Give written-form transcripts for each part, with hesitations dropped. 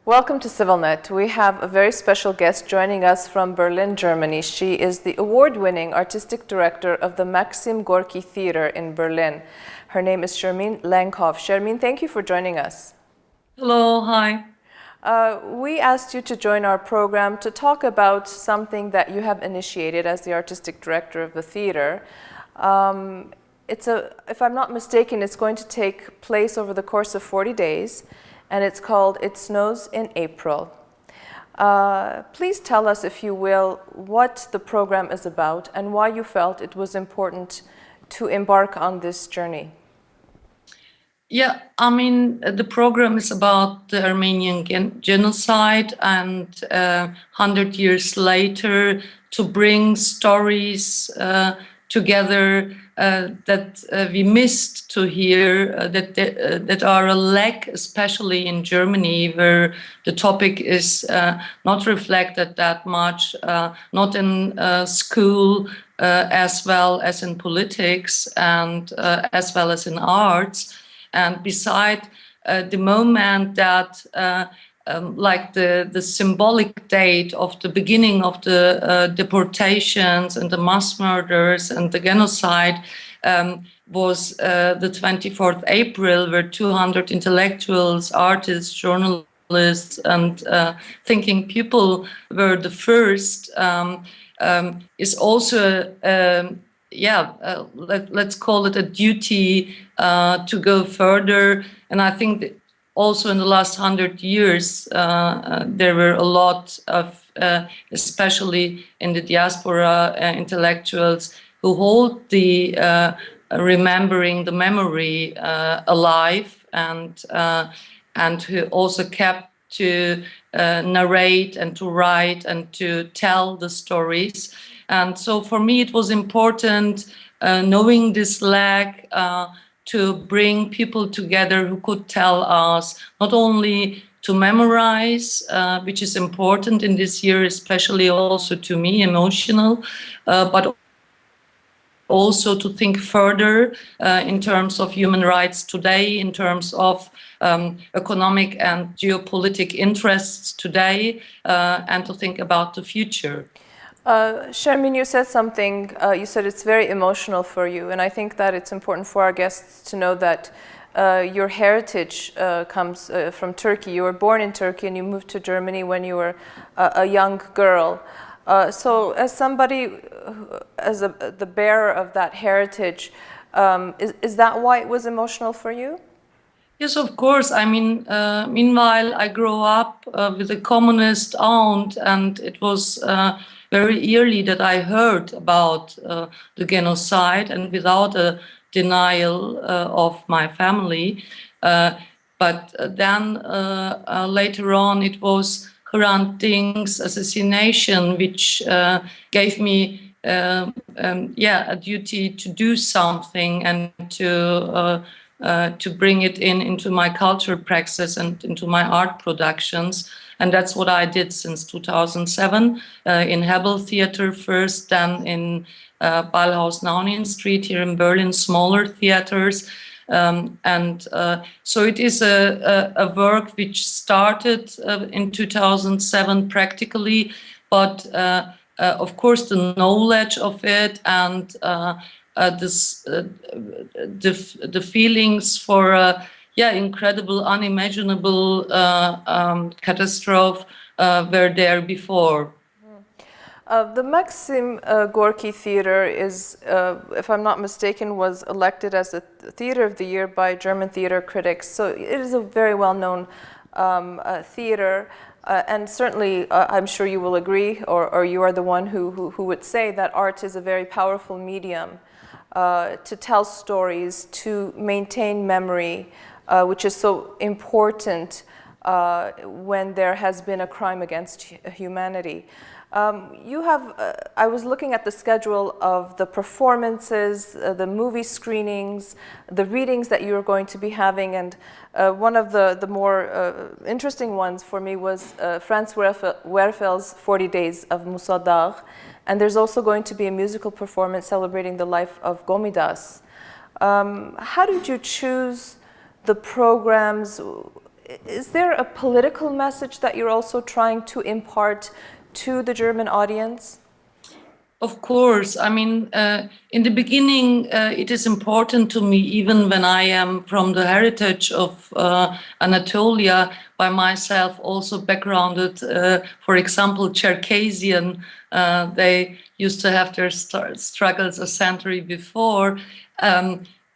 Welcome to CivilNet. We have a very special guest joining us from Berlin, Germany. She is the award-winning artistic director of the Maxim Gorki Theater in Berlin. Her name is Shermin Langhoff. Shermin, thank you for joining us. Hello, hi. We asked you to join our program to talk about something that you have initiated as the artistic director of the theater. If I'm not mistaken, it's going to take place over the course of 40 days. And it's called It Snows in April. Please tell us, if you will, what the program is about and why you felt it was important to embark on this journey. Yeah, I mean, the program is about the Armenian Genocide and 100 years later to bring stories together that we missed to hear, that are a lack, especially in Germany, where the topic is not reflected that much, not in school as well as in politics and as well as in arts. And beside the moment that like the symbolic date of the beginning of the deportations and the mass murders and the genocide was the 24th April, where 200 intellectuals, artists, journalists, and thinking people were the first, is also, let's call it a duty to go further. And I think that also in the last 100 years, there were a lot of, especially in the diaspora, intellectuals who hold the remembering the memory alive, and who also kept to narrate and to write and to tell the stories. And so for me, it was important, knowing this lack, to bring people together who could tell us not only to memorize, which is important in this year, especially also to me, emotional, but also to think further in terms of human rights today, in terms of economic and geopolitical interests today, and to think about the future. Shermin, you said something, you said it's very emotional for you, and I think that it's important for our guests to know that your heritage comes from Turkey. You were born in Turkey and you moved to Germany when you were a young girl. So as somebody, the bearer of that heritage, is that why it was emotional for you? Yes, of course. I mean, meanwhile, I grew up with a communist aunt, and it was very early that I heard about the genocide, and without a denial of my family. But then later on, it was Hrant Dink's assassination, which gave me a duty to do something and to bring it into my culture praxis and into my art productions. And that's what I did since 2007 in Hebel Theater first, then in Ballhaus Naunien Street here in Berlin, smaller theaters. So it is a work which started in 2007 practically, but of course the knowledge of it and the feelings for incredible, unimaginable catastrophe were there before. The Maxim Gorki Theater is, if I'm not mistaken, was elected as the Theater of the Year by German theater critics. So it is a very well-known theater, and certainly I'm sure you will agree, or you are the one who would say that art is a very powerful medium to tell stories, to maintain memory, which is so important when there has been a crime against humanity. I was looking at the schedule of the performances, the movie screenings, the readings that you are going to be having, and one of the more interesting ones for me was Franz Werfel's 40 Days of Musa Dagh, and there's also going to be a musical performance celebrating the life of Komitas. How did you choose the programs? is there a political message that you're also trying to impart to the German audience? Of course. I mean, in the beginning, it is important to me, even when I am from the heritage of Anatolia, by myself also backgrounded, for example, Cherkessian. They used to have their struggles a century before.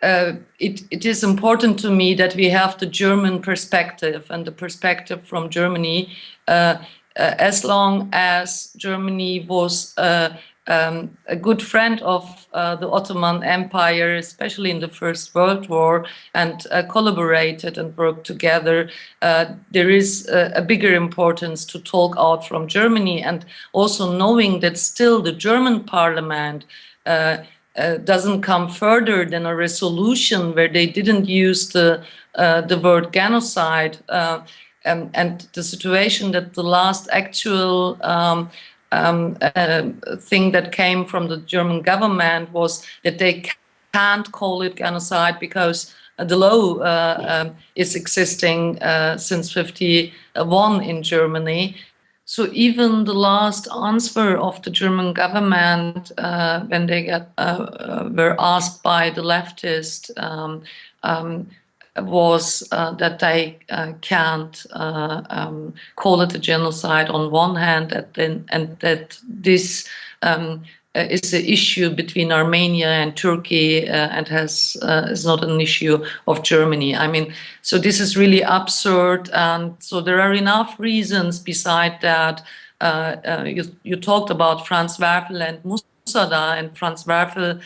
It is important to me that we have the German perspective and the perspective from Germany, as long as Germany was a good friend of the Ottoman Empire, especially in the First World War, and collaborated and worked together. There is a bigger importance to talk out from Germany, and also knowing that still the German parliament doesn't come further than a resolution where they didn't use the word genocide, and the situation that the last actual thing that came from the German government was that they can't call it genocide because the law is existing since 1951 in Germany. So even the last answer of the German government, when they were asked by the leftist, was that they can't call it a genocide on one hand, and that this is the issue between Armenia and Turkey, and is not an issue of Germany. I mean, so this is really absurd, and so there are enough reasons beside that. You talked about Franz Werfel and Musa Dagh, and Franz Werfel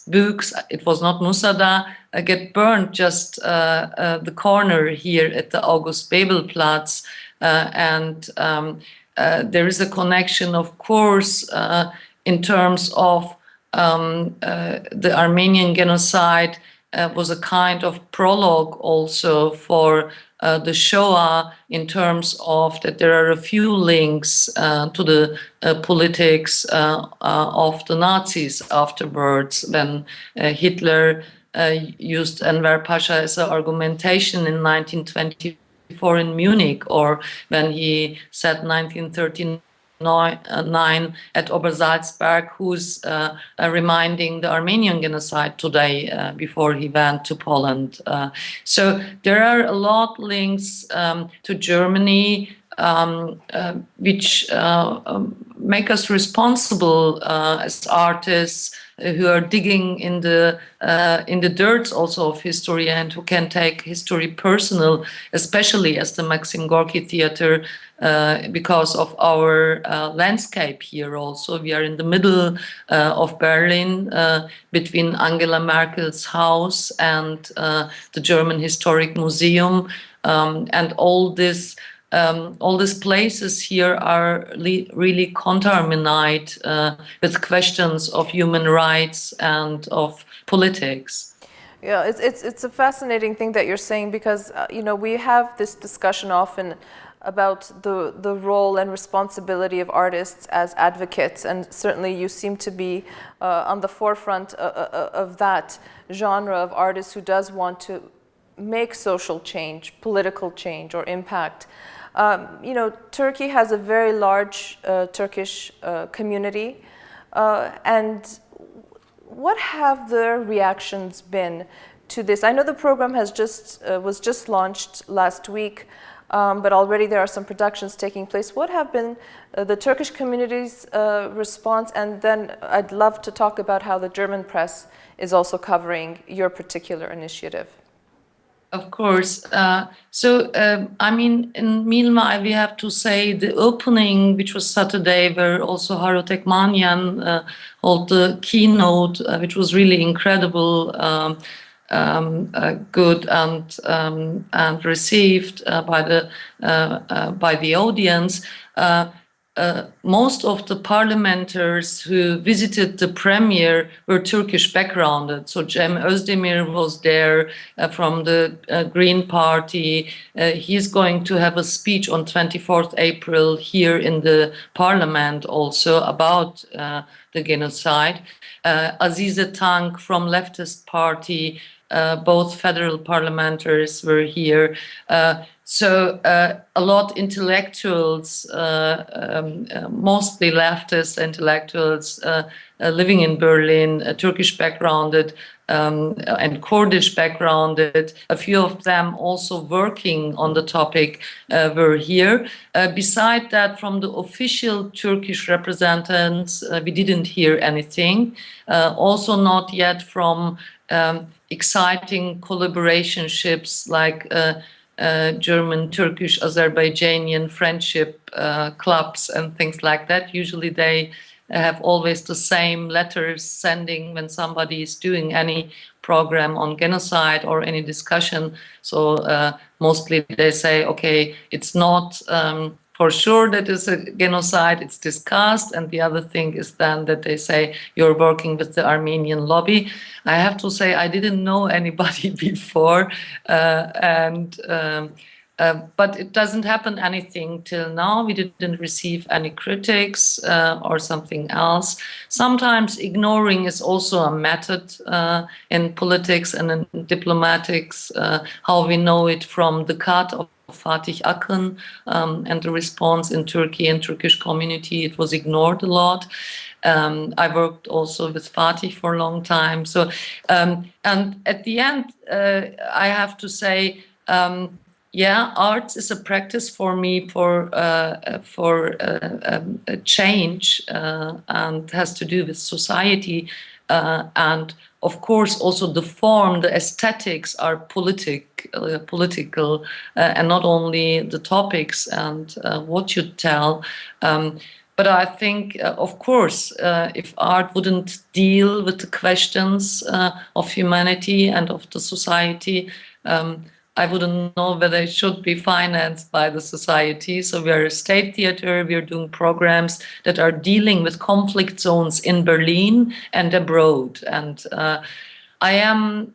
books, it was not Musa Dagh, get burned just the corner here at the August Bebel-Platz, and there is a connection, of course, in terms of the Armenian genocide was a kind of prologue also for the Shoah, in terms of that there are a few links to the politics of the Nazis afterwards, when Hitler used Enver Pasha as an argumentation in 1924 in Munich, or when he said 1939 at Obersalzberg, who's reminding the Armenian genocide today before he went to Poland. So there are a lot of links to Germany, which make us responsible as artists who are digging in the dirt also of history, and who can take history personal, especially as the Maxim Gorki Theater, because of our landscape here also. We are in the middle of Berlin, between Angela Merkel's house and the German Historic Museum, and all these places here are really contaminated with questions of human rights and of politics. Yeah, it's a fascinating thing that you're saying, because we have this discussion often about the role and responsibility of artists as advocates, and certainly you seem to be on the forefront of that genre of artists who does want to make social change, political change, or impact. Turkey has a very large Turkish community, and what have their reactions been to this? I know the program was just launched last week, but already there are some productions taking place. What have been the Turkish community's response? And then I'd love to talk about how the German press is also covering your particular initiative. Of course. I mean, in Milma, we have to say the opening, which was Saturday, where also Haro Tekmanyan held the keynote, which was really incredible, good and received by the audience. Most of the parliamentarians who visited the premiere were Turkish backgrounded. So Cem Özdemir was there from the Green Party. He's going to have a speech on 24th April here in the parliament also about the genocide. Azize Tank from leftist party both federal parliamentarians were here. So a lot intellectuals, mostly leftist intellectuals living in Berlin, Turkish backgrounded and Kurdish backgrounded, a few of them also working on the topic were here. Beside that, from the official Turkish representatives, we didn't hear anything. Also not yet from exciting collaborationships like German, Turkish, Azerbaijani friendship clubs and things like that. Usually they have always the same letters sending when somebody is doing any program on genocide or any discussion. So mostly they say, okay, it's not for sure that it's a genocide, it's discussed. And the other thing is then that they say, you're working with the Armenian lobby. I have to say, I didn't know anybody before. But it doesn't happen anything till now. We didn't receive any critics or something else. Sometimes ignoring is also a method in politics and in diplomatics, how we know it from the cut of Fatih Akın and the response in Turkey and Turkish community. It was ignored a lot. I worked also with Fatih for a long time. So, and at the end, I have to say, yeah, arts is a practice for me for a change and has to do with society. And of course, also the form, the aesthetics are political, and not only the topics and what you tell. But I think, of course, if art wouldn't deal with the questions of humanity and of the society, I wouldn't know whether it should be financed by the society. So we are a state theater. We are doing programs that are dealing with conflict zones in Berlin and abroad. And I am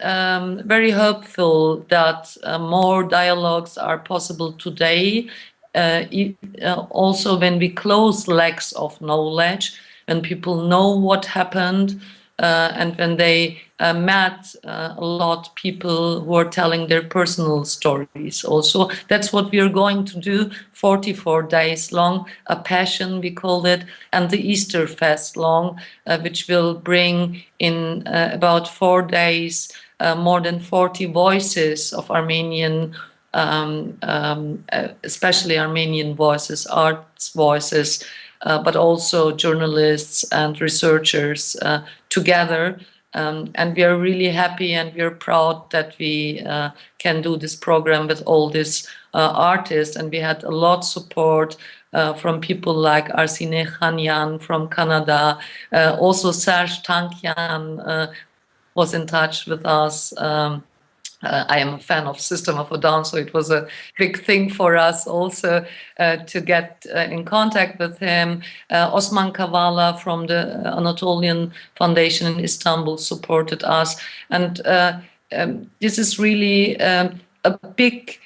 very hopeful that more dialogues are possible today. Also when we close lacks of knowledge, when people know what happened, and when they met a lot of people who are telling their personal stories also. That's what we are going to do, 44 days long, a passion we call it, and the Easter fest long, which will bring in about 4 days more than 40 voices of Armenian, especially Armenian voices, arts voices, but also journalists and researchers together. And we are really happy and we are proud that we can do this program with all these artists. And we had a lot of support from people like Arsine Khanyan from Canada. Also Serge Tankian was in touch with us. I am a fan of System of a Down, so it was a big thing for us also to get in contact with him. Osman Kavala from the Anatolian Foundation in Istanbul supported us. And this is really a big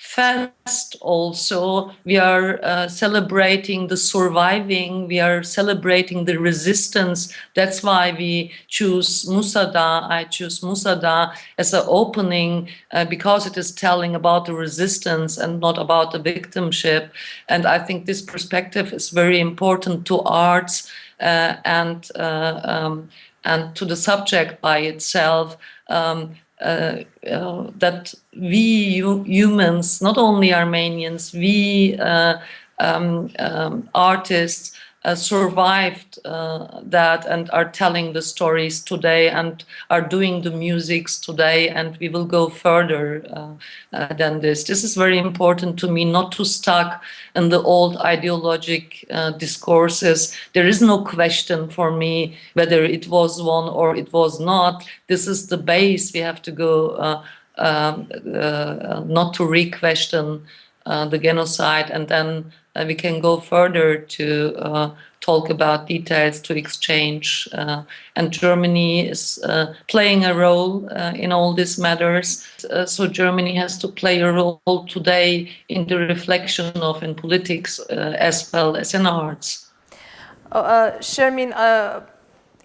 fest also. We are celebrating the surviving, we are celebrating the resistance. That's why we choose Musa Dagh. I choose Musa Dagh as an opening because it is telling about the resistance and not about the victimship. And I think this perspective is very important to arts and to the subject by itself. That we humans, not only Armenians, we artists survived that and are telling the stories today and are doing the musics today, and we will go further than this. This is very important to me, not to stuck in the old ideologic discourses. There is no question for me whether it was one or it was not. This is the base. We have to go not to re-question the genocide, and then we can go further to talk about details, to exchange. And Germany is playing a role in all these matters. So Germany has to play a role today in the reflection of in politics as well as in arts. Shermin,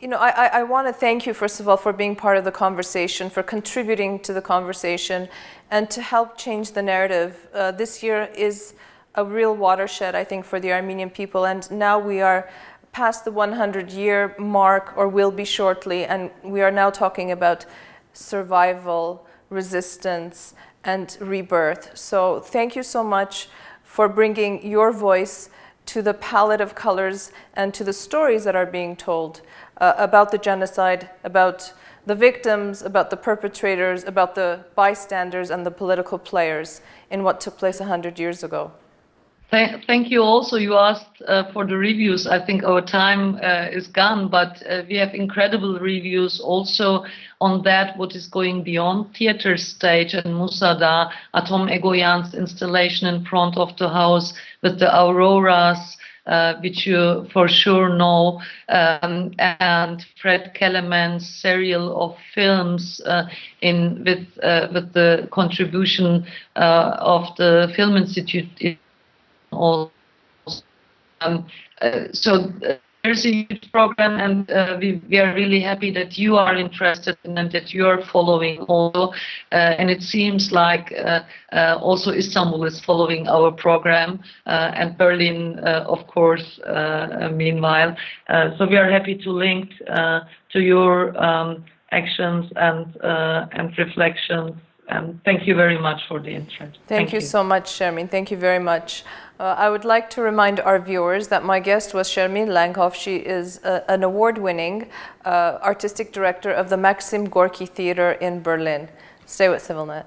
You know, I want to thank you, first of all, for being part of the conversation, for contributing to the conversation, and to help change the narrative. This year is a real watershed, I think, for the Armenian people, and now we are past the 100-year mark, or will be shortly, and we are now talking about survival, resistance, and rebirth. So thank you so much for bringing your voice to the palette of colors and to the stories that are being told about the genocide, about the victims, about the perpetrators, about the bystanders and the political players in what took place 100 years ago. Thank you also. You asked for the reviews. I think our time is gone, but we have incredible reviews also on that, what is going beyond theater stage, and Musa Dagh, Atom Egoyan's installation in front of the house with the auroras, which you for sure know, and Fred Kellerman's serial of films with the contribution of the Film Institute. So there's a huge program, and we are really happy that you are interested in and that you are following also. And it seems like also Istanbul is following our program, and Berlin, of course, meanwhile. So we are happy to link to your actions and reflections. And thank you very much for the interest. Thank you so much, Shermin. Thank you very much. I would like to remind our viewers that my guest was Shermin Langhoff. She is an award-winning artistic director of the Maxim Gorki Theater in Berlin. Stay with CivilNet.